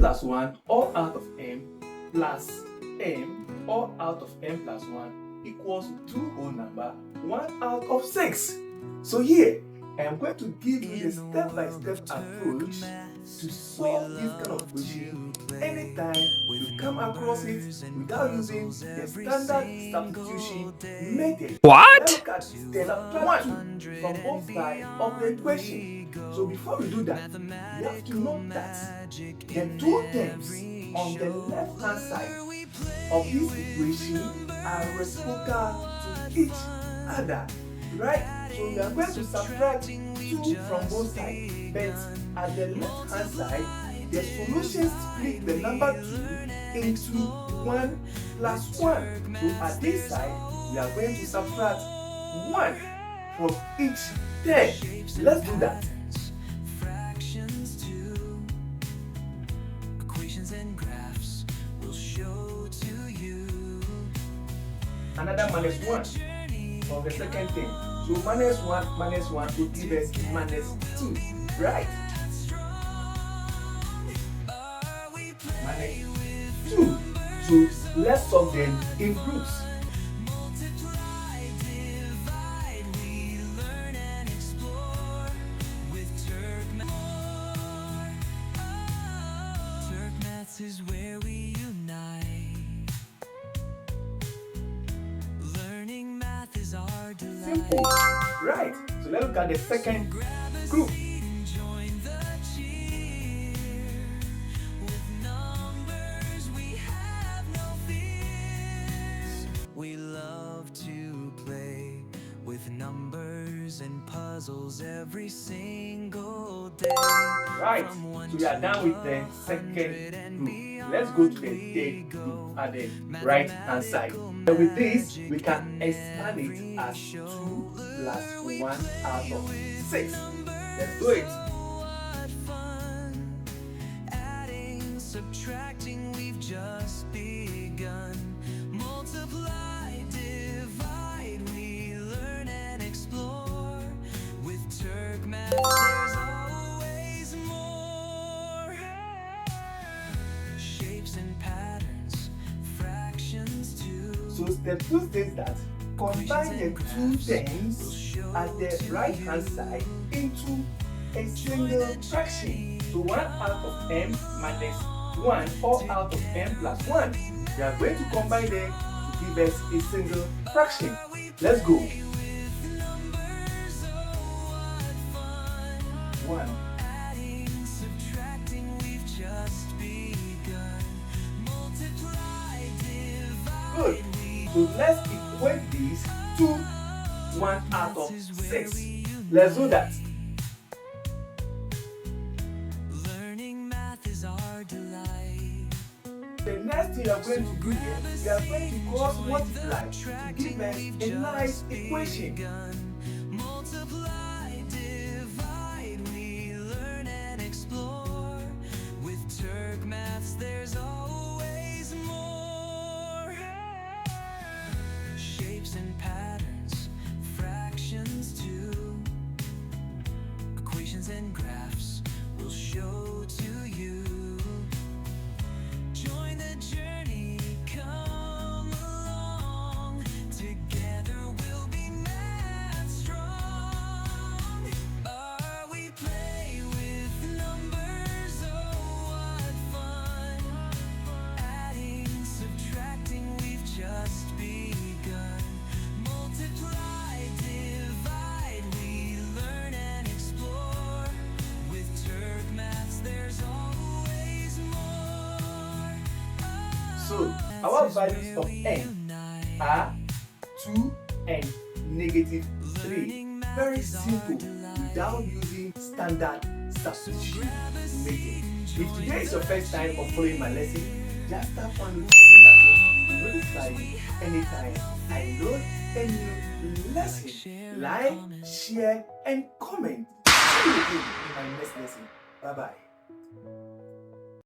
plus 1 all out of m plus m all out of m plus 1 equals 2 whole number 1 out of 6. So here, I am going to give you the step-by-step approach to solve this kind of question anytime you come across it without using the standard substitution method. What? Let's look at step 1 from both sides of the equation. So before we do that, we have to note that the two terms on the left-hand side of this equation are reciprocal to each other, right? So we are going to subtract 2 from both sides, but at the left-hand side, the solution split the number 2 into 1 plus 1. So at this side, we are going to subtract 1 from each term. Let's do that. Another minus 1 from the second thing. So minus 1 will give us minus 2, right? Minus 2. So let's solve them in groups. Turkmaths is where we unite. Learning math is our delight. Simple, right? So let's look at the second group. Join the cheer. With numbers we have no fears. We love to play with numbers and puzzles every single day. Right, so we are done with the second group. Let's go to the third group at the right hand side. And with this, we can expand it as 2 plus 1 out of 6. Let's do it. What fun. Adding, subtracting, we've just begun. Multiply, divide, we learn and explore. With Turkmaths, there's always more. Shapes and patterns, fractions too. So step 2 says that combine the two terms at the right hand side into a single fraction. So 1 out of m minus 1 all out of m plus 1. We are going to combine them to give us a single fraction. Let's go. 1. Adding, subtracting, we've just begun. Multiply, divide. Good. So let's equate these to 1 out of 6. Let's do that. Learning math is our delight. The next thing we are going to do here, we are going to cross multiply to give us a nice equation. Multiply, divide, we learn and explore. With Turkmaths, there's always more. Shapes and patterns, fractions too. Equations and graphs will show to you. Join the journey, come along. Together we'll be math strong. We play with numbers, oh what fun. Adding, subtracting, we've just begun. Multiply, divide, we learn and explore. With Turkmaths, there's always more. So our values of n are 2 and negative 3. Very simple without using standard substitution method. If today is your first time of following my lesson, just tap on the notification button to notify you anytime I load a new lesson. Like, share, and comment. See you again in my next lesson. Bye bye.